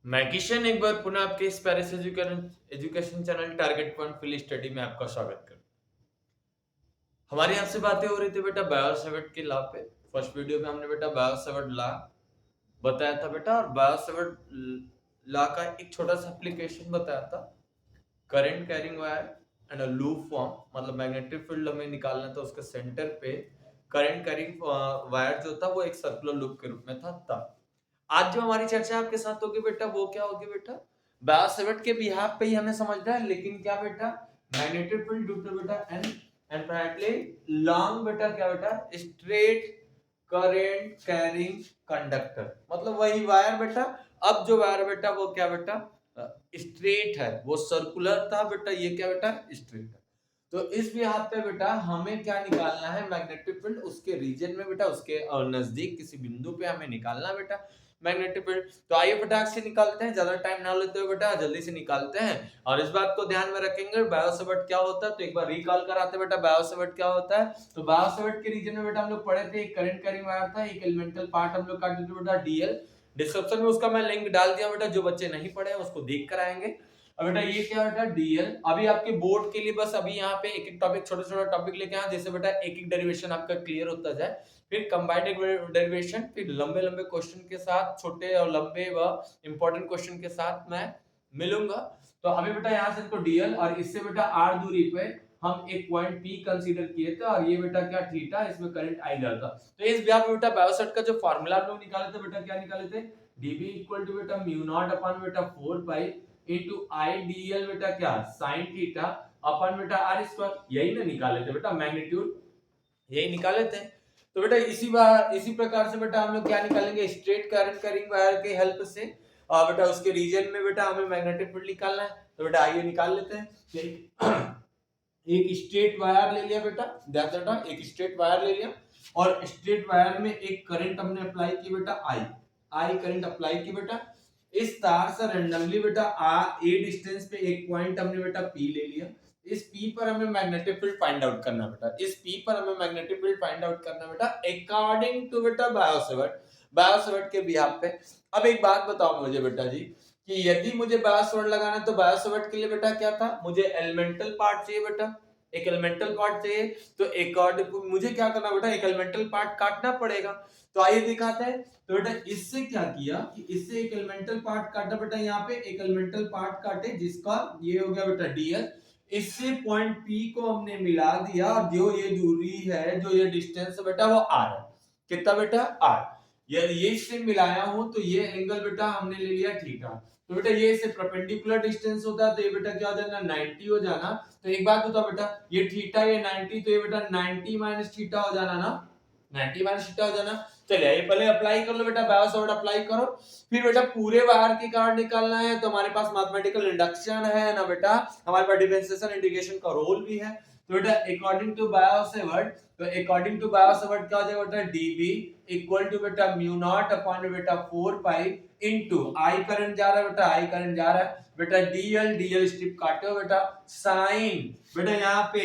मैं किशन एक बार पुनः आपके इस Paris education channel target point field study में आपका स्वागत करता हूं। हमारी आपसे बातें हो रही थी बेटा बायोसेवर्ट के लॉ पे। फर्स्ट वीडियो में हमने बेटा बायोसेवर्ट लॉ बताया था बेटा, और बायोसेवर्ट लॉ का एक छोटा सा एप्लीकेशन बताया था। Current carrying wire and a loop form, मतलब मैग्नेटिक फील्ड हमें निकालना था, उसके सेंटर पे करंट कैरिंग वायर जो था वो एक सर्कुलर लूप के रूप में था। आज जो हमारी चर्चा आपके साथ होगी बेटा वो क्या होगी बेटा, बायोसेवर्ट के बिहाफ पे ही हमें समझना है, लेकिन क्या बेटा, मैग्नेटिक फील्ड ड्यू टू बेटा एंड प्राइमली लॉन्ग बेटा क्या बेटा, स्ट्रेट करंट कैरिंग कंडक्टर, मतलब वही वायर बेटा। अब जो वायर बेटा वो क्या बेटा, स्ट्रेट है, वो सर्कुलर था बेटा, ये क्या बेटा स्ट्रेट है। तो इस बिहाफ पे बेटा हमें क्या निकालना है, मैग्नेटिक फील्ड उसके रीजन में बेटा, उसके नजदीक किसी बिंदु पे हमें निकालना बेटा मैग्नेटिक फील्ड। तो आइए फटाक से निकालते हैं, ज्यादा टाइम ना लेते हुए बेटा जल्दी से निकालते हैं। और इस बात को ध्यान में रखेंगे, बायोसेवर्ट क्या होता है तो एक बार रिकॉल कराते बेटा, बायोसेवर्ट क्या होता है। तो बायोसेवर्ट के रीजन में बेटा हम लोग पढ़े थे, एक करंट कैरिंग वायर था, एक एलिमेंटल पार्ट हम लोग काटे थे बेटा डीएल। डिस्क्रिप्शन में उसका मैं लिंक डाल दिया बेटा, जो बच्चे नहीं पढ़े उसको देख कर आएंगे। अब बेटा ये क्या बेटा डीएल, अभी आपके बोर्ड के लिए बस अभी यहाँ पे एक एक टॉपिक, छोटा छोटा टॉपिक लेके आए, जैसे बेटा एक एक डेरिवेशन आपका क्लियर होता जाए, फिर कंबाइंड डेरिवेशन, फिर लंबे लंबे क्वेश्चन के साथ, छोटे और लंबे व इंपॉर्टेंट क्वेश्चन के साथ मैं मिलूंगा। तो अभी बेटा यहाँ से तो डीएल, और इससे बेटा आर दूरी पे हम एक पॉइंट पी कंसीडर किए थे, और ये बेटा क्या थीटा, इसमें करंट आई जाता। तो इस ब्याह में बेटा बायोसेट का जो फार्मूला हम लोग निकाले थे बेटा, क्या निकाले थे, dB इक्वल टू बेटा म्यू नॉट अपन बेटा 4 पाई इनटू आई डीएल बेटा क्या साइन थीटा अपन बेटा आर स्क्वायर, यही ना निकाले थे बेटा मैग्नीट्यूड, यही निकाले थे। तो बेटा इसी प्रकार से बेटा हम लोग क्या निकालेंगे, स्ट्रेट करंट कैरिंग वायर के हेल्प से, और बेटा उसके रीजन में बेटा हमें मैग्नेटिक फील्ड निकालना है। तो बेटा आइए निकाल लेते हैं। एक स्ट्रेट वायर ले लिया बेटा, बेटा एक स्ट्रेट वायर ले लिया, और स्ट्रेट वायर में एक करंट हमने अप्लाई की बेटा आई, आई करंट अप्लाई की बेटा। इस तार से रैंडमली बेटा ए डिस्टेंस पे एक पॉइंट हमने बेटा पी ले लिया। इस पी पर हमें मैग्नेटिक फील्ड फाइंड आउट करना बेटा, इस पी पर हमें मैग्नेटिक फील्ड फाइंड आउट करना बेटा अकॉर्डिंग टू बेटा बायोसेवर्ट, बायोसेवर्ट के बिहाफ पे। अब एक बात बताओ मुझे बेटा जी, कि यदि मुझे बायोसेवर्ट लगाना है तो बायोसेवर्ट के लिए बेटा क्या था, मुझे एलिमेंटल पार्ट चाहिए बेटा, एक एलिमेंटल पार्ट चाहिए। तो अकॉर्डिंग मुझे क्या करना बेटा, एक एलिमेंटल पार्ट काटना पड़ेगा। तो आइए दिखाते हैं। तो बेटा इससे क्या किया कि इससे एक एलिमेंटल पार्ट काटा बेटा, यहाँ पे एक एलिमेंटल पार्ट काटे जिसका ये हो गया बेटा डीएल। इससे पॉइंट पी को हमने मिला दिया, और जो ये दूरी है, जो ये डिस्टेंस है बेटा वो आर है। कितना बेटा आर। यदि ये इससे मिलाया हूं तो ये एंगल बेटा हमने ले लिया थीटा। तो बेटा ये इससे परपेंडिकुलर डिस्टेंस होता है, तो ये बेटा क्या हो जाना 90 हो जाना। तो एक बात बताओ बेटा, ये थीटा ये 90, तो ये बेटा 90 माइनस थीटा हो जाना ना, 90 माइनस थीटा हो जाना। चलिए ये पहले अप्लाई कर लो बेटा, बायोसेवर्ट अप्लाई करो। फिर बेटा पूरे वायर के कारण निकालना है, तो हमारे पास मैथमेटिकल इंडक्शन है ना बेटा, हमारे पास डिफरेंशिएशन इंटीग्रेशन का रोल भी है। तो बेटा अकॉर्डिंग टू बायोसेवर्ट, तो अकॉर्डिंग टू बायोसेवर्ट क्या हो जाएगा बेटा, डीबी इक्वल टू बेटा म्यू नॉट अपॉन बेटा 4 पाई इनटू आई करंट जा रहा है बेटा, आई करंट जा रहा है बेटा, डीएल डीएल स्ट्रिप काटो बेटा, साइन बेटा यहाँ पे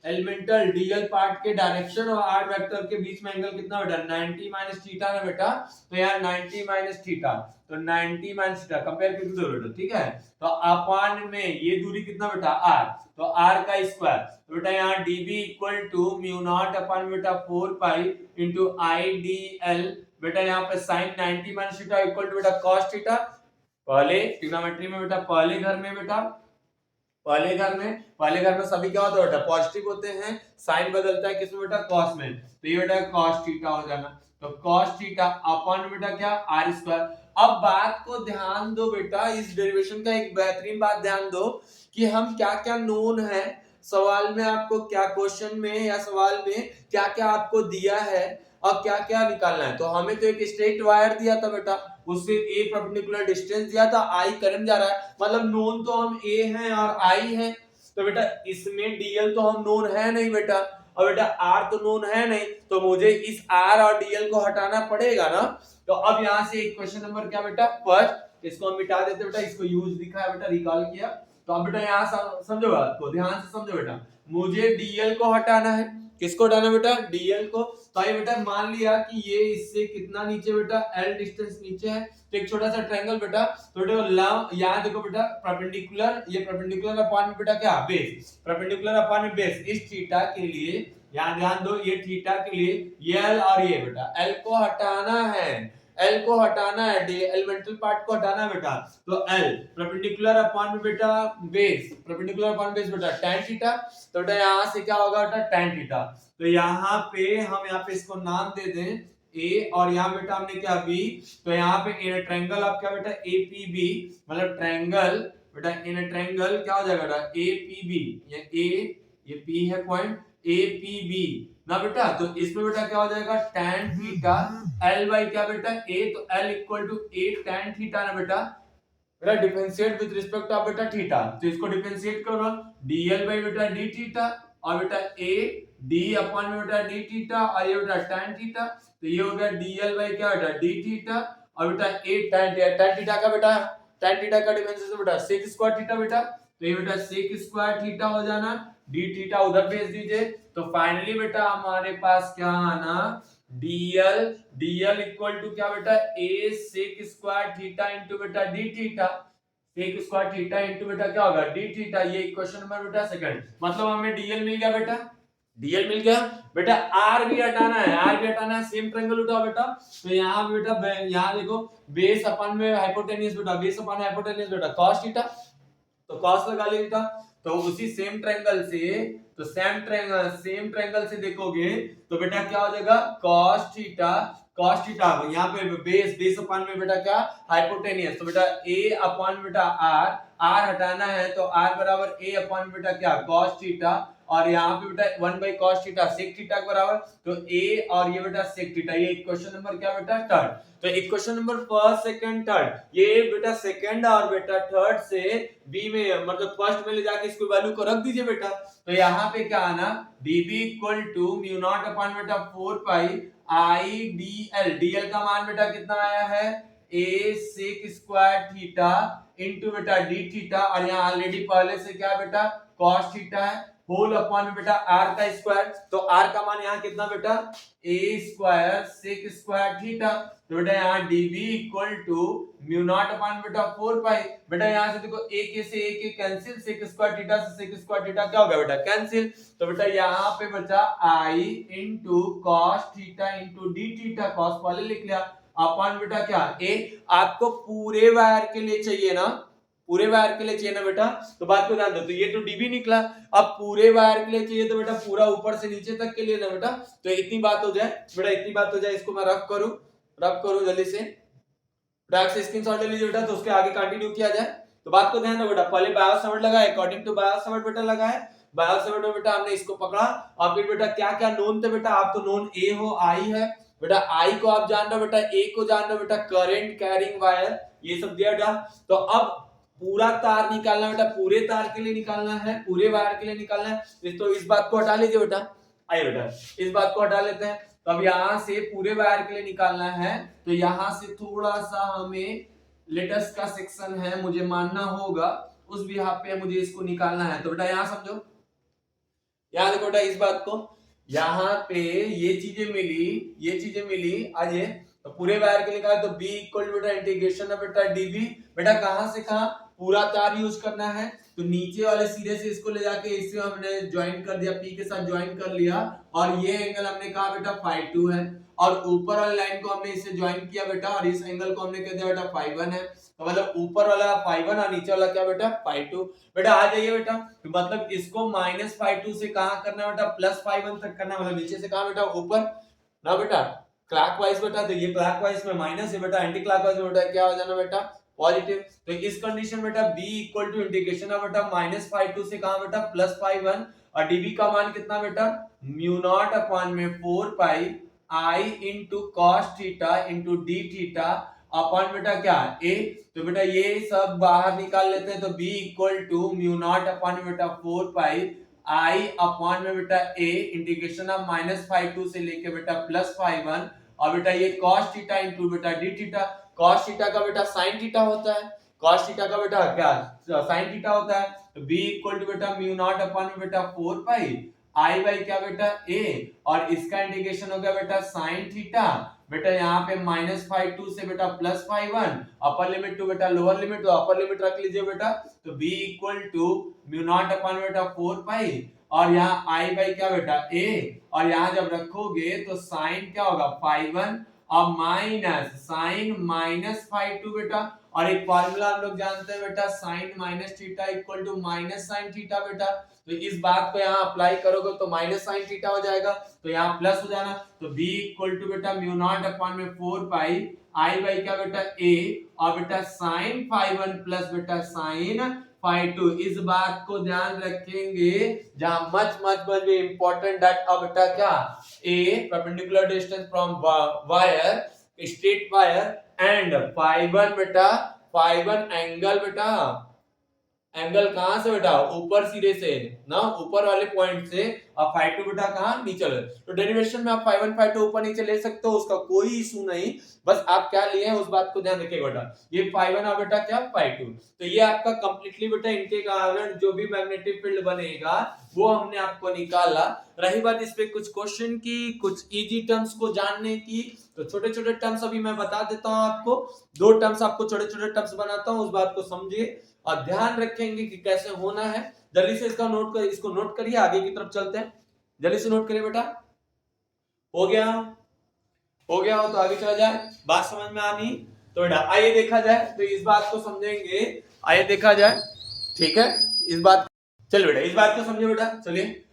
एलिमेंटल डीएल पार्ट के डायरेक्शन और आर वेक्टर के बीच में एंगल कितना बेटा 90 माइनस थीटा ना बेटा। तो यहाँ 90 माइनस थीटा, तो 90 माइनस थीटा कंपेयर करके दो बेटा, ठीक है। तो अपान में ये दूरी कितना बेटा आर, तो आर का स्क्वायर, तो बेटा यहाँ dB equal to mu not upon बेटा 4 pi into I D L बेटा, यहाँ पे sin 90 minus theta equal to बेटा cos थीटा। पहले ट्रिग्नोमेट्री में बेटा पहले घर में बेटा, पहले घर में सभी क्या होता है बेटा पॉजिटिव होते हैं, साइन बदलता है किसमें बेटा cos में, तो ये बेटा cos थीटा हो जाना। तो cos थीटा अपॉन बेटा क्या आर स्क्वायर। अब बात को ध्यान दो बेटा, इस डेरिवेशन का एक बेहतरीन बात ध्यान दो कि हम क्या क्या नोन है, सवाल में आपको क्या क्वेश्चन में या सवाल में क्या क्या आपको दिया है और क्या क्या निकालना है। तो हमें तो एक स्ट्रेट वायर दिया था बेटा, उससे ए परपेंडिकुलर डिस्टेंस दिया था, आई करंट जा रहा है, मतलब नोन तो हम ए हैं और आई हैं। तो बेटा इसमें डीएल तो हम नोन है नहीं बेटा, और बेटा आर तो नोन है नहीं, तो मुझे इस आर और डीएल को हटाना पड़ेगा ना। तो अब यहां से एक क्वेश्चन नंबर क्या बेटा फर्स्ट, इसको हम मिटा देते बेटा, इसको यूज दिखा है बेटा, रिकॉल किया। तो अब बेटा यहाँ समझो बात को, ध्यान से समझो बेटा, मुझे डीएल को हटाना है, किसको हटाना बेटा, डीएल को। तो आइए बेटा मान लिया कि ये इससे कितना नीचे बेटा, एल डिस्टेंस नीचे है, तो एक छोटा सा ट्रायंगल बेटा, तो यहाँ देखो बेटा परपेंडिकुलर, ये परपेंडिकुलर अपॉन में बेटा क्या, बेस, परपेंडिकुलर अपॉन में बेस, इस थीटा के लिए यहाँ ध्यान दो, ये थीटा के लिए ये एल और ये बेटा, एल को हटाना है, एल को हटाना है, एलिमेंटल पार्ट को हटाना है बेटा, तो एल परपेंडिकुलर अपॉन में बेटा बेस, परपेंडिकुलर अपॉन बेस बेटा tan थीटा, तो बेटा यहाँ से क्या होगा बेटा tan थीटा, तो यहाँ पे हम यहाँ पे इसको नाम दे दें ए और यहाँ बेटा हमने क्या बी, तो यहाँ पे ट्रायंगल आप क्या बेटा एपीबी, मतलब ट्रायंगल बेटा इन ट्रायंगल क्या हो जाएगा बेटा एपीबी, ये पी है पॉइंट एपीबी ना बेटा, तो इसमें बेटा क्या हो जाएगा tan थीटा एल बाई क्या बेटा ए, तो L equal to A tan theta ना बेटा, बेटा डिफरेंशिएट विद रिस्पेक्ट टू बेटा थीटा, तो इसको डिफरेंशिएट करो dl बाई बेटा d थीटा और बेटा a d अपॉन में बेटा d थीटा और ये बेटा tan थीटा, तो ये हो गया dl बाई क्या बेटा d थीटा और बेटा a tan थीटा का बेटा tan थीटा का डिफरेंशिएशन बेटा sec स्क्वायर थीटा बेटा, तो ये बेटा sec स्क्वायर थीटा हो जाना, d थीटा उधर भेज दीजिए, तो फाइनली बेटा हमारे पास क्या आना dl इक्वल टू क्या बेटा a sec square theta into बेटा d theta, sec square theta into बेटा क्या होगा d थीटा, ये क्वेश्चन नंबर बेटा सेकंड, मतलब हमें dl मिल गया बेटा, डीएल मिल गया बेटा, आर भी हटाना है, आर भी हटाना है, सेम ट्रायंगल उठाओ बेटा, तो यहाँ बेटा यहाँ देखो बेस अपन में हाइपोटेन्यूज बेटा, बेस अपन हाइपोटेन्यूज बेटा cos थीटा, तो cos लगा लेगा, तो उसी सेम ट्रायंगल से, तो सेम ट्रायंगल से देखोगे तो बेटा क्या हो जाएगा cos थीटा, यहाँ पे बेस अपॉन में बेटा क्या हाइपोटेनियस, तो बेटा a अपॉन बेटा r हटाना है, तो r बराबर a अपॉन बेटा क्या cos थीटा, और यहाँ पे बेटा 1 by cos theta sec theta के बराबर, तो a और ये बेटा sec थीटा, ये इक्वेशन नंबर क्या बेटा थर्ड, तो equation number first second third, ये बेटा सेकंड और बेटा थर्ड से बी में मतलब फर्स्ट में ले जाके इसको वैल्यू को रख दीजिए बेटा, तो यहाँ पे क्या आना db equal to mu not upon बेटा 4 पाई आई dl का मान बेटा कितना आया है a sec square theta into बेटा d थीटा, और यहाँ ऑलरेडी पहले से क्या बेटा cos थीटा है, होल अपॉन में बेटा r का स्क्वायर, तो r का मान यहाँ कितना बेटा a square sec square theta, तो बेटा यहाँ db equal to mu not upon बेटा 4 पाई, बेटा यहाँ से देखो a के से a के कैंसिल, sec स्क्वायर थीटा से sec स्क्वायर थीटा क्या हो गया बेटा कैंसिल, तो बेटा यहाँ पे बचा i into cos theta into d theta, cos पहले लिख लिया अपॉन बेटा क्या a, आपको पूरे वायर के लिए चाहिए ना, पूरे वायर के लिए चाहिए ना बेटा, तो बात को ध्यान दो, तो ये तो डीबी निकला, अब पूरे वायर के लिए चाहिए तो बेटा पूरा ऊपर से नीचे तक के लिए ना बेटा, तो इतनी बात हो जाए बेटा, इतनी बात हो जाए, इसको मैं रफ करूं जल्दी से, से स्क्रीनशॉट ले लीजिए बेटा, तो उसके आगे कंटिन्यू किया जाए, तो बात को ध्यान दो बेटा, पहले बायोसैवर्ट लगा, अकॉर्डिंग टू बायोसैवर्ट बेटा लगा है, बायोसैवर्ट में बेटा हमने इसको पकड़ा, और फिर बेटा क्या क्या नोन थे बेटा, आप तो नोन ए हो आई है बेटा, आई को आप जान रहे हो बेटा, ए को जान रहे हो बेटा करंट कैरिंग वायर, ये सब दिया बेटा, तो अब पूरा तार निकालना बेटा, पूरे तार के लिए निकालना है, पूरे वायर के लिए निकालना है, तो इस बात को हटा लीजिए बेटा, आइए बेटा इस बात को हटा लेते हैं, तो अब यहाँ से पूरे वायर के लिए निकालना है, तो यहाँ से थोड़ा सा हमें लेटेस्ट का सेक्शन है, मुझे मानना होगा उस बिहाफ पे मुझे इसको निकालना है, तो बेटा यहाँ समझो, यहाँ देखो बेटा इस बात को, यहाँ पे ये चीजें मिली आज ये, तो पूरे वायर के लिए कहा, तो b इक्वल टू बेटा इंटीग्रेशन ऑफ बेटा db, बेटा कहां से कहां पूरा तार यूज करना है, तो नीचे वाले सिरे से इसको ले जाके इसे हमने ज्वाइन कर दिया, p के साथ ज्वाइन कर लिया, और ये एंगल हमने कहा बेटा φ2 है, और ऊपर वाली लाइन को हमने इससे ज्वाइन किया बेटा, और इस एंगल को हमने कह दिया बेटा φ1 है, तो मतलब ऊपर वाला φ1 और नीचे वाला क्या बेटा φ2, बेटा आ जाइए बेटा, तो मतलब इसको माइनस φ2 से कहां करना बेटा प्लस φ1 तक करना, मतलब नीचे से कहां बेटा ऊपर ना बेटा क्लॉकवाइज बेटा, तो ये क्लॉकवाइज में माइनस है बेटा, एंटी क्लॉकवाइज में बेटा क्या हो जाना बेटा पॉजिटिव, तो इस कंडीशन बेटा b equal to integration of बेटा माइनस φ2 से कहां बेटा प्लस φ1, और db का मान कितना बेटा म्यू नॉट अपॉन में 4 पाई i into cos theta into d theta upon बेटा क्या a, तो बेटा ये सब बाहर निकाल लेते हैं, तो b equal to mu not upon बेटा 4 पाई i अपॉन में बेटा a इंटीग्रेशन ऑफ माइनस φ2 से लेके बेटा प्लस φ1, और बेटा ये cos थीटा इनटू बेटा d थीटा, cos थीटा का बेटा sin थीटा होता है, cos थीटा का बेटा क्या sin थीटा होता है, तो b इक्वल टू बेटा म्यू नॉट अपॉन बेटा 4 पाई आई बाई क्या बेटा ए, और इसका इंटीग्रेशन हो गया बेटा साइन थीटा, बेटा यहाँ पे -φ2 से बेटा +φ1, अपर लिमिट टू बेटा लोअर लिमिट, तो अपर लिमिट रख लीजिए बेटा, तो b equal to mu not upon बेटा 4 पाई, और यहाँ आई बाई क्या बेटा a, और यहाँ जब रखोगे तो साइन क्या होगा φ1 और माइनस साइन -φ2 बेटा, और एक फॉर्मूला हम लोग जानते हैं बेटा sine minus theta equal to minus sine theta बेटा, तो इस बात को यहाँ अप्लाई करोगे तो माइनस साइन थीटा हो जाएगा, तो यहाँ प्लस हो जाना, तो b इक्वल टू बेटा म्यू नॉट अपॉन में 4 पाई आई बाई क्या बेटा a, और बेटा साइन φ1 प्लस बेटा साइन φ2, इस बात को ध्यान रखेंगे जहां मच इंपॉर्टेंट दैट अब बेटा क्या a perpendicular distance from wire straight wire and φ1 बेटा φ1 एंगल बेटा एंगल कहां से बेटा ऊपर सिरे से ना, ऊपर वाले पॉइंट से, और φ2 बेटा कहां नीचे वाले, तो डेरिवेशन में आप φ1 φ2 ऊपर नीचे ले सकते हो, उसका कोई इशू नहीं, बस आप क्या लिए हैं उस बात को ध्यान रखिएगा बेटा, ये φ1 और बेटा क्या φ2, तो ये आपका कंप्लीटली बेटा इनके कारण जो भी मैग्नेटिक फील्ड बनेगा वो हमने आपको निकाला। रही बात इस पे कुछ क्वेश्चन की, कुछ इजी टर्म्स को जानने की, तो छोटे छोटे टर्म्स अभी मैं बता देता हूं आपको, दो टर्म्स आपको छोटे छोटे टर्म्स बनाता हूं, उस बात को समझिए और ध्यान रखेंगे कि कैसे होना है। जल्दी से इसका नोट कर, इसको नोट करिए, आगे की तरफ चलते हैं, जल्दी से नोट करिए बेटा। हो गया हो तो आगे चला जाए, बात समझ में आनी तो बेटा आइए देखा जाए, तो इस बात को समझेंगे, आइए देखा जाए, ठीक है, इस बात, चल बेटा इस बात को समझे बेटा, चलिए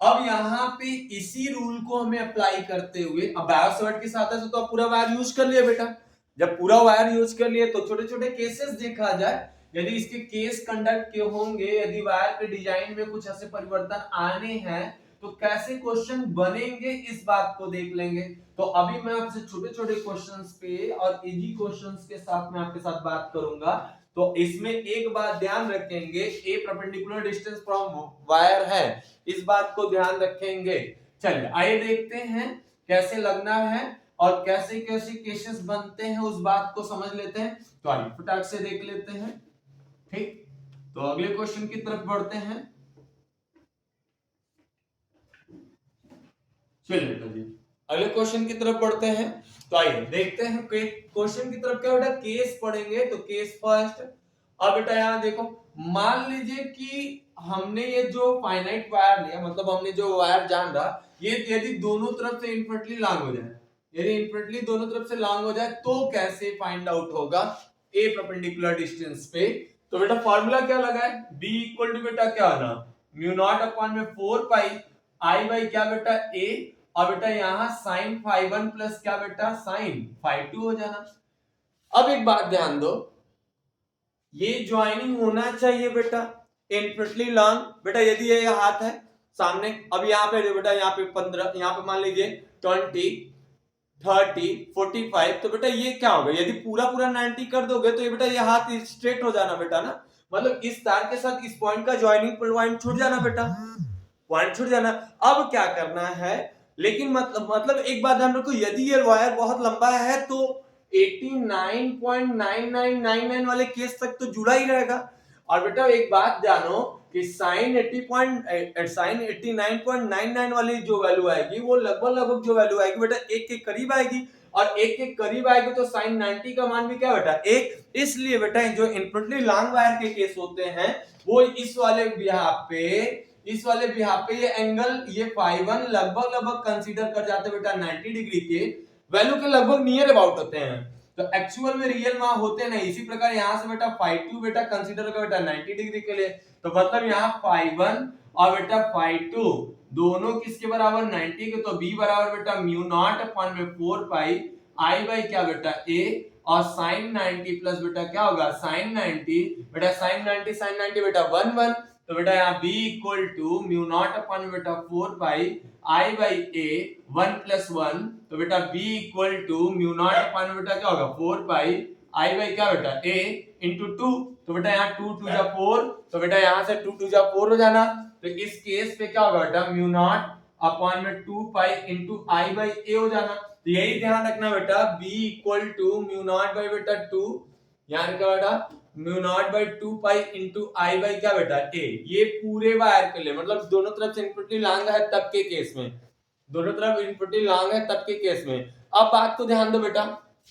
अब यहाँ पे इसी रूल को हमें अप्लाई करते हुए, अब बायोसॉर्ट के साथ है तो आप पूरा वायर यूज कर लिए बेटा, जब पूरा वायर यूज कर लिए तो छोटे छोटे केसेस देखा जाए, यदि इसके केस कंडक्ट के होंगे, यदि वायर के डिजाइन में कुछ ऐसे परिवर्तन आने हैं तो कैसे क्वेश्चन बनेंगे इस बात को देख लेंगे। तो अभी मैं आपसे छोटे छोटे क्वेश्चंस पे और इजी क्वेश्चंस के साथ मैं आपके साथ बात करूंगा, तो इसमें एक बात ध्यान रखेंगे, ए परपेंडिकुलर डिस्टेंस फ्रॉम वायर है, इस बात को ध्यान रखेंगे। चलिए आइए देखते हैं कैसे लगना है और कैसे कैसे केसेस बनते हैं, उस बात को समझ लेते हैं, तो आइए फटाक से देख लेते हैं, ठीक, तो अगले क्वेश्चन की तरफ बढ़ते हैं। चलिए बेटा जी अगले क्वेश्चन की तरफ बढ़ते हैं, तो आइए देखते हैं क्वेश्चन की तरफ। क्या बेटा केस पढ़ेंगे, तो केस फर्स्ट। अब बेटा यहाँ देखो, मान लीजिए कि हमने ये जो फाइनाइट वायर लिया, मतलब हमने जो वायर जान रहा, ये यदि दोनों तरफ से इनफिनिटली लॉन्ग हो जाए, यदि इनफिनिटली दोनों तरफ से लॉन्ग हो जाए तो कैसे फाइंड आउट होगा ए परपेंडिकुलर डिस्टेंस पे। तो बेटा फॉर्मूला क्या लगा है, b इक्वल टू बेटा क्या होना, म्यू नॉट अपॉन में 4 पाई आई बाई क्या बेटा a, और बेटा यहाँ साइन φ1 प्लस क्या बेटा साइन φ2 हो जाना। अब एक बात ध्यान दो, ये ज्वाइनिंग होना चाहिए बेटा इनफिनिटली लॉन्ग, बेटा यदि ये हाथ है सामने, अब यहाँ पे बेटा यहाँ पे 15, यहाँ पे मान लीजिए 20 30 45, तो बेटा ये क्या होगा, यदि पूरा 90 कर दोगे तो ये बेटा ये हाथ स्ट्रेट हो जाना बेटा ना, मतलब इस तार के साथ इस पॉइंट का ज्वाइनिंग पॉइंट छूट जाना बेटा, पॉइंट छूट जाना। अब क्या करना है, लेकिन मतलब एक बात ध्यान रखो, यदि ये वायर बहुत लंबा है तो 89.9999 वाले केस तक तो जुड़ा ही रहेगा, और बेटा एक बात जानो कि साइन 89.99 वाली जो वैल्यू आएगी वो लगभग जो वैल्यू आएगी बेटा एक के करीब आएगी, और एक के करीब आएगी तो साइन 90 का मान भी क्या बेटा एक, इसलिए बेटा जो इनफिनिटली लॉन्ग वायर के केस होते हैं वो इस वाले बिहाफ पे ये एंगल ये φ1 लगभग कंसीडर कर जाते हैं बेटा 90 डिग्री के वैल्यू के लगभग नियर अबाउट होते हैं, तो एक्चुअल में रियल में होते नहीं। इसी प्रकार यहाँ से बेटा φ2 बेटा कंसीडर कर बेटा 90 डिग्री के लिए, तो मतलब यहाँ φ1 और बेटा φ2 दोनों किसके बराबर 90 के, तो b बराबर बेटा म्यू नॉट अपॉन में 4 पाई आई बाई क्या बेटा a, और साइन 90 प्लस बेटा क्या होगा साइन 90, बेटा साइन 90 बेटा 1 तो बेटा यहाँ b equal to mu not upon बेटा 4 pi I by a 1 plus 1, तो बेटा b equal to mu not upon बेटा क्या होगा 4 पाई आई बाई क्या बेटा a इंटू 2, तो बेटा यहाँ 2 2 जा 4, तो बेटा यहाँ से 2 2 जा 4 हो जाना, तो इस केस पे क्या होगा बेटा म्यू नॉट अपॉन में 2 pi into I by a हो जाना। तो यही ध्यान रखना बेटा b equal to mu not by बेटा 2 यहाँ क्या बेटा mu not by 2 pi into I by क्या बेटा ए, ये पूरे वायर के लिए, मतलब दोनों तरफ से इनपुट लॉन्ग है तब के केस में, दोनों तरफ इनपुट लॉन्ग है तब के केस में। अब बात को ध्यान दो बेटा,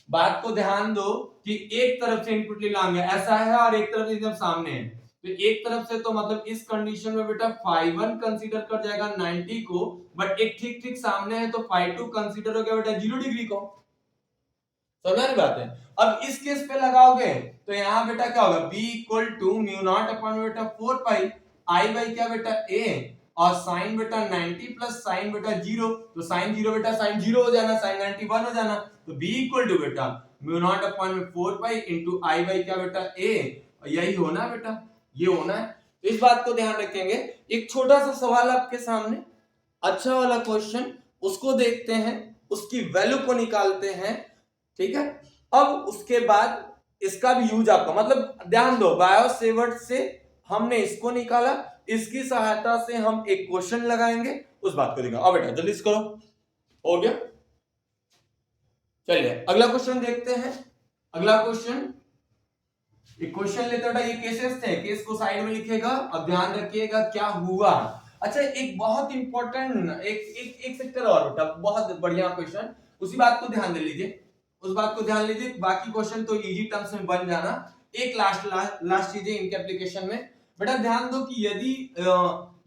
बात को ध्यान दो कि एक तरफ से इनपुट लॉन्ग है ऐसा है और एक तरफ एकदम सामने है, तो एक तरफ से तो मतलब इस कंडीशन में बेटा फाई 1 कंसीडर कर जाएगा 90 को, बट एक ठीक ठीक सामने है तो फाई 2 कंसीडर हो गया बेटा 0 डिग्री को। समझ रही बात है। अब इस केस पे लगाओगे तो यहाँ बेटा क्या होगा b equal to mu not upon बेटा 4 पाई आई बाई क्या बेटा a, और साइन बेटा 90 प्लस साइन बेटा 0, तो साइन 0 बेटा साइन 0 हो जाना, साइन 90 1 हो जाना, तो b इक्वल टू बेटा mu not upon 4 pi into I by क्या बेटा a, यही होना बेटा, ये होना है। तो इस बात को ध्यान रखेंगे। एक छोटा सा सवाल आपके सामने, अच्छा वाला क्वेश्चन, उसको देखते हैं, उसकी वैल्यू को निकालते हैं, ठीक है। अब उसके बाद इसका भी यूज आपका, मतलब ध्यान दो, बायो सेवर्ट से हमने इसको निकाला, इसकी सहायता से हम एक क्वेश्चन लगाएंगे, उस बात को देखा। अब बेटा जल्दी करो, हो गया। चलिए अगला क्वेश्चन देखते हैं। अगला क्वेश्चन, एक क्वेश्चन लेते बेटा, ये केसेस थे, केस को साइड में लिखेगा, अब ध्यान रखिएगा क्या हुआ। अच्छा एक बहुत इंपॉर्टेंट एक सेक्टर और बेटा, बहुत बढ़िया क्वेश्चन, उसी बात को ध्यान दे लीजिए, उस बात को ध्यान लीजिए, बाकी क्वेश्चन तो इजी टर्म्स में बन जाना। एक लास्ट चीजें इनके एप्लीकेशन में बेटा ध्यान दो कि यदि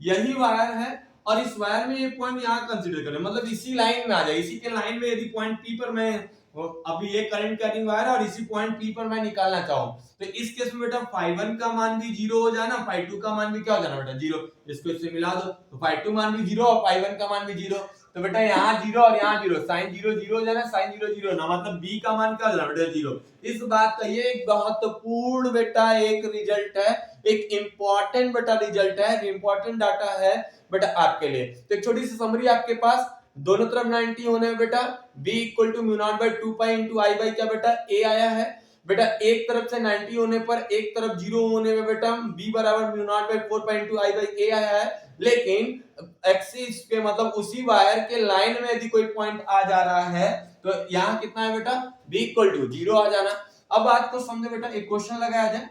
यही वायर है और इस वायर में ये पॉइंट यहाँ कंसीडर करें, मतलब इसी लाइन में आ जाए, इसी के लाइन में यदि पॉइंट पी पर मैं अभी ये करंट कैरिंग वायर और इसी पॉइंट पी पर मैं निकालना चाहूं, तो इस केस में बेटा फाई 1 का मान भी 0 हो जाना, फाई 2 का मान भी क्या हो जाना बेटा 0, इसको इससे मिला दो, तो फाई 2 मान भी 0 और फाई 1 का मान भी 0, तो बेटा यहाँ 0 और यहाँ 0, साइन 0 0 हो जाना, साइन 0 0 ना, मतलब b का मान क्या हो जाना बेटा 0। इस बात का ये एक महत्वपूर्ण बेटा एक रिजल्ट है, एक इंपॉर्टेंट बेटा रिजल्ट है, इंपॉर्टेंट डाटा है बेटा आपके लिए। तो एक छोटी सी समरी आपके पास, दोनों तरफ 90 होने में बेटा b equal to mu not by 2 pi into I by क्या बेटा a आया है बेटा, एक तरफ से 90 होने पर एक तरफ 0 होने में बेटा b बराबर mu naught by 4 pi into I by a आया है, लेकिन एक्सिस पे मतलब उसी वायर के लाइन में यदि कोई पॉइंट आ जा रहा है तो यहाँ कितना है बेटा b इक्वल टू 0 आ जाना। अब बात को समझे बेटा, एक क्वेश्चन लगाया जाए,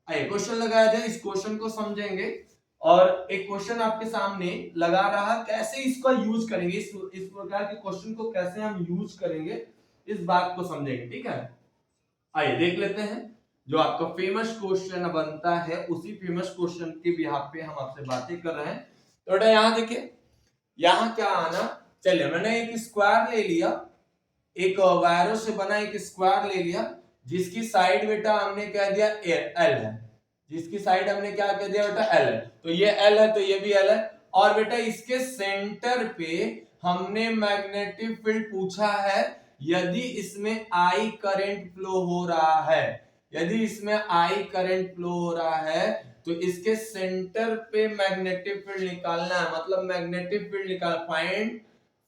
क्वेश्चन लगाया जाए, इस क्वेश्चन को समझेंगे और एक क्वेश्चन आपके सामने लगा रहा, कैसे इसका यूज करेंगे, इस प्रकार के क्वेश्चन को कैसे हम यूज करेंगे, इस बात को समझेंगे, ठीक है। आइए देख लेते हैं, जो आपका फेमस क्वेश्चन बनता है उसी फेमस क्वेश्चन के बिहाफ पे हम आपसे बातें कर रहे हैं। तो बेटा यहाँ देखिए, यहाँ क्या आना, चलिए मैंने एक स्क्वायर ले लिया, एक वायरों से बना एक स्क्वायर ले लिया, जिसकी साइड बेटा हमने क्या दिया एल है, जिसकी साइड हमने क्या कह दिया बेटा एल है, तो ये एल है तो ये भी एल है, और बेटा इसके सेंटर पे हमने मैग्नेटिक फील्ड पूछा है, यदि इसमें आई करंट फ्लो हो रहा है, यदि इसमें आई करंट फ्लो हो रहा है तो इसके सेंटर पे मैग्नेटिक फील्ड निकालना है, मतलब मैग्नेटिक फील्ड निकाल,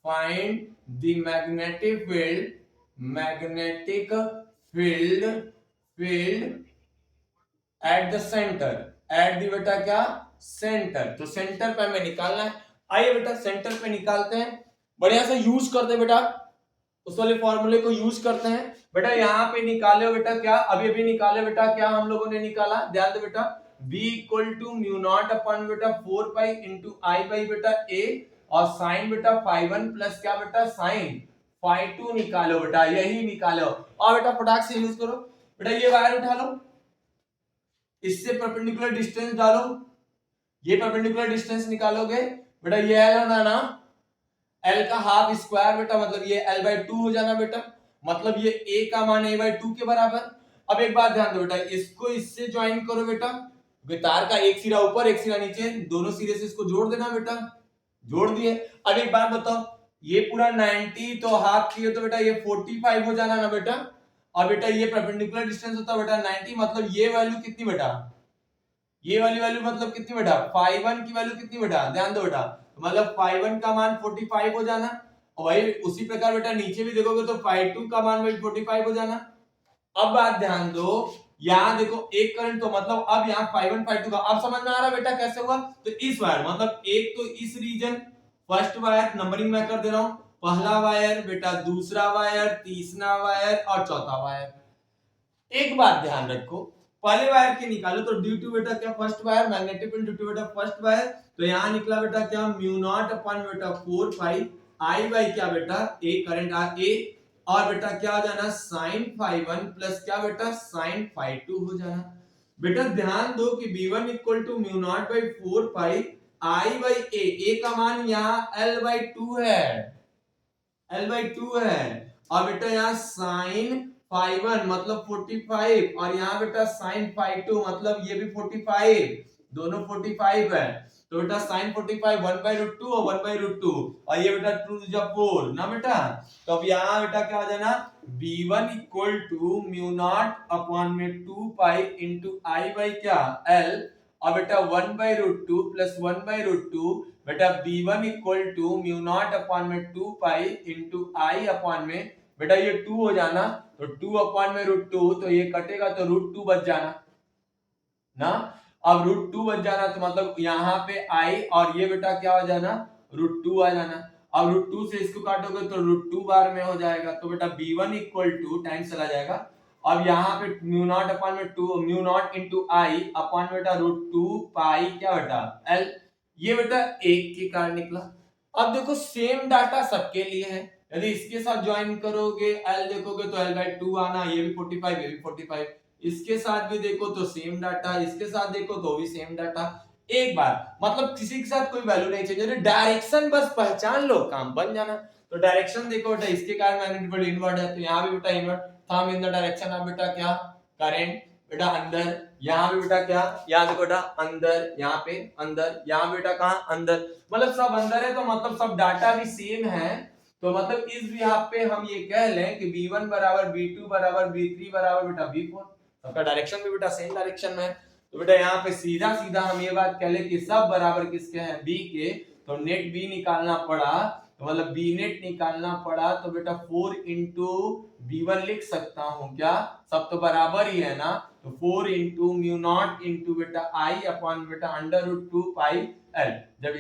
find the magnetic field at the centre, at the बेटा क्या सेंटर, तो सेंटर पे हमें निकालना है। आइए बेटा सेंटर पे निकालते हैं, बढ़िया से यूज करते हैं बेटा, उस वाले फॉर्मूले को यूज करते हैं बेटा। यहाँ पे निकाले बेटा क्या, अभी अभी निकाले बेटा क्या हम लोगों ने निकाला, ध्यान दो बेटा, b equal to mu not upon बेटा 4 पाई इंटू आई बाई बेटा a, और साइन बेटा फाई 1 प्लस क्या बेटा साइन फाई 2 निकालो बेटा, यही निकालो, और बेटा फटाक से यूज करो बेटा, ये वायर उठा लो, इससे परपेंडिकुलर डिस्टेंस डालो, ये परपेंडिकुलर डिस्टेंस निकालोगे बेटा, ये एल होना ना, एल का हाफ स्क्वायर बेटा, मतलब ये एल बाई 2 हो जाना बेटा, मतलब ये a का मान a बाई 2 के बराबर। अब एक बात ध्यान दो बेटा, इसको इससे ज्वाइन करो बेटा, तार का एक सिरा ऊपर एक सिरा नीचे, दोनों सिरे से इसको जोड़ देना बेटा, जोड़ दिए। अब एक बात बताओ, ये पूरा 90 तो हाफ किए तो बेटा ये 45 हो जाना ना बेटा, और बेटा ये परपेंडिकुलर डिस्टेंस होता है बेटा 90, मतलब ये वैल्यू कितनी बेटा, ये वाली वैल्यू मतलब कितनी बेटा, फाई 1 की वैल्यू कितनी बेटा, ध्यान दो बेटा, मतलब फाई 1 का मान 45 हो जाना, और वही उसी प्रकार बेटा नीचे भी देखोगे तो फाई 2 का मान भी 45 हो जाना। अब बात ध्यान दो, यहाँ देखो एक करंट, तो मतलब अब यहाँ फाई 1 फाई 2 का, अब समझ में आ रहा बेटा कैसे हुआ, तो इस वायर मतलब एक तो इस रीजन, फर्स्ट वायर नंबरिंग मैं कर दे रहा हूं, पहला वायर बेटा, दूसरा वायर, तीसरा वायर और चौथा वायर, एक बात ध्यान रखो, पहले वायर की निकालो तो ड्यू टू बेटा क्या first wire, magnetic field due to बेटा फर्स्ट वायर, तो यहां निकला बेटा क्या म्यू नॉट अपॉन बेटा 4 पाई आई बाई क्या बेटा ए, करंट आ ए, और बेटा क्या हो जाना साइन फाई 1 प्लस क्या बेटा साइन फाई 2 हो जाना। बेटा ध्यान दो कि v1 equal to mu not by 4 pi I by A का मान यहाँ l बाई 2 है, l बाई 2 है, और बेटा यहाँ साइन फाई 1 मतलब 45 और यहाँ बेटा साइन फाई 2 मतलब ये भी 45, दोनों 45 है, तो बेटा साइन 45 1 बाई रूट 2 और 1 बाई रूट 2, और ये बेटा 2 जब 4 ना बेटा, तो अब यहाँ बेटा क्या हो जाना v1 equal to mu not upon में 2 पाई इंटू आई बाई क्या l, और बेटा 1 by root 2 plus 1 by root 2, बेटा v1 equal to mu not upon में 2 पाई इंटू आई अपॉन में बेटा ये 2 हो जाना, तो 2 अपॉन में रूट 2, तो ये कटेगा तो रूट 2 बच जाना ना, अब रूट 2 बच जाना तो मतलब यहाँ पे आई और ये बेटा क्या हो जाना रूट 2 आ जाना, अब रूट 2 से इसको काटोगे तो रूट 2 बार में हो जाएगा, तो बेटा b1 इक्वल टू टाइम चला जाएगा, अब यहाँ पे म्यू नॉट अपॉन में 2 म्यू नॉट इंटू आई अपॉन बेटा रूट 2 पाई क्या बेटा l, ये बेटा एक के कारण निकला। अब देखो सेम डाटा सबके लिए है, यदि इसके साथ ज्वाइन करोगे l देखोगे तो l बाई 2 आना, ये भी 45 ये भी 45, इसके साथ भी देखो तो सेम डाटा, इसके साथ देखो तो भी सेम डाटा, एक बार मतलब किसी के साथ कोई वैल्यू नहीं चाहिए, डायरेक्शन बस पहचान लो काम बन जाना। तो डायरेक्शन देखो बेटा इसके कारण मैग्नेटिक फील्ड इनवर्ट है, तो यहाँ भी बेटा invert, thumb in the direction of बेटा क्या करंट बेटा अंदर, यहाँ भी बेटा क्या यहाँ देखो बेटा अंदर, यहाँ पे अंदर, यहाँ बेटा कहाँ अंदर, मतलब सब अंदर है तो मतलब सब डाटा भी सेम है, तो मतलब इस बिहाफ पे हम ये कह लें कि v1 बराबर v2 बराबर v3 बराबर बेटा v4, सबका डायरेक्शन भी बेटा सेम डायरेक्शन में है, तो बेटा यहाँ पे सीधा सीधा हम ये बात कह ले कि सब बराबर किसके हैं b के, तो नेट b निकालना पड़ा, तो मतलब b नेट निकालना पड़ा, तो बेटा 4 इंटू v1 लिख सकता हूँ क्या, सब तो बराबर ही है ना, तो 4 इंटू म्यू नॉट इंटू बेटा i अपॉन बेटा अंडर रूट 2 पाई l, जब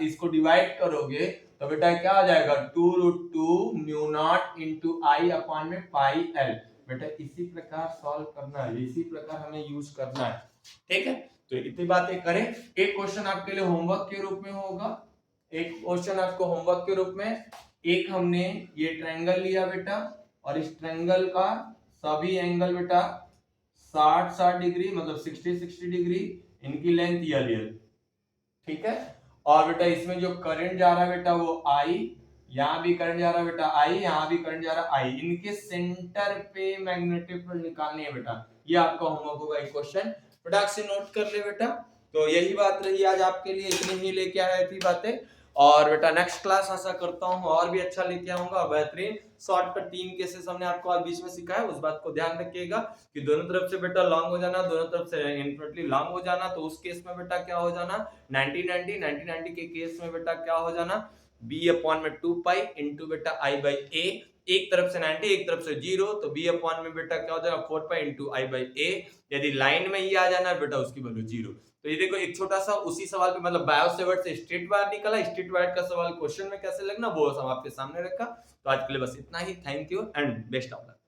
इसको डिवाइड करोगे तो बेटा क्या आ जाएगा 2 रूट 2 म्यू नॉट इंटू आई अपॉन में पाई l, बेटा इसी प्रकार सॉल्व करना है, इसी प्रकार हमें यूज करना है, ठीक है। तो इतनी बातें करें, एक क्वेश्चन आपके लिए होमवर्क के रूप में होगा, एक क्वेश्चन आपको होमवर्क के रूप में, एक हमने ये ट्रायंगल लिया बेटा और इस ट्रायंगल का सभी एंगल बेटा 60 डिग्री मतलब 60 डिग्री, इनकी लेंथ यल, ठीक है, और बेटा इसमें जो करंट जा रहा है बेटा वो आई, यहाँ भी करंट जा रहा है बेटा आई, यहाँ भी करंट जा रहा है आई, इनके सेंटर पे मैग्नेटिक फील्ड निकालनी है बेटा, ये आपका होमवर्क होगा एक क्वेश्चन, फटाक से नोट कर ले बेटा। तो यही बात रही आज आपके लिए, इतनी ही लेके आया थी बातें, और बेटा नेक्स्ट क्लास आशा करता हूँ और भी अच्छा लेके आऊंगा, बेहतरीन शॉर्टकट 3 केसेस हमने आपको आज बीच में सिखाया, उस बात को ध्यान रखिएगा कि दोनों तरफ से बेटा लॉन्ग हो जाना, दोनों तरफ से इनफिनिटली लॉन्ग हो जाना, तो उस केस में बेटा क्या हो जाना 90 के केस में बेटा क्या हो जाना b अपॉन में 2 पाई इंटू बेटा i बाई a, एक तरफ से 90 एक तरफ से 0, तो b अपॉन में बेटा क्या हो जाएगा 4 pi into i by a, यदि लाइन में ही आ जाना बेटा उसकी वैल्यू 0। तो ये देखो एक छोटा सा उसी सवाल पे मतलब बायो-सेवर्ट से स्ट्रेट वायर निकला, स्ट्रेट वायर का सवाल क्वेश्चन में कैसे लगना वो सब आपके सामने रखा। तो आज के लिए बस इतना ही, thank you and best of luck.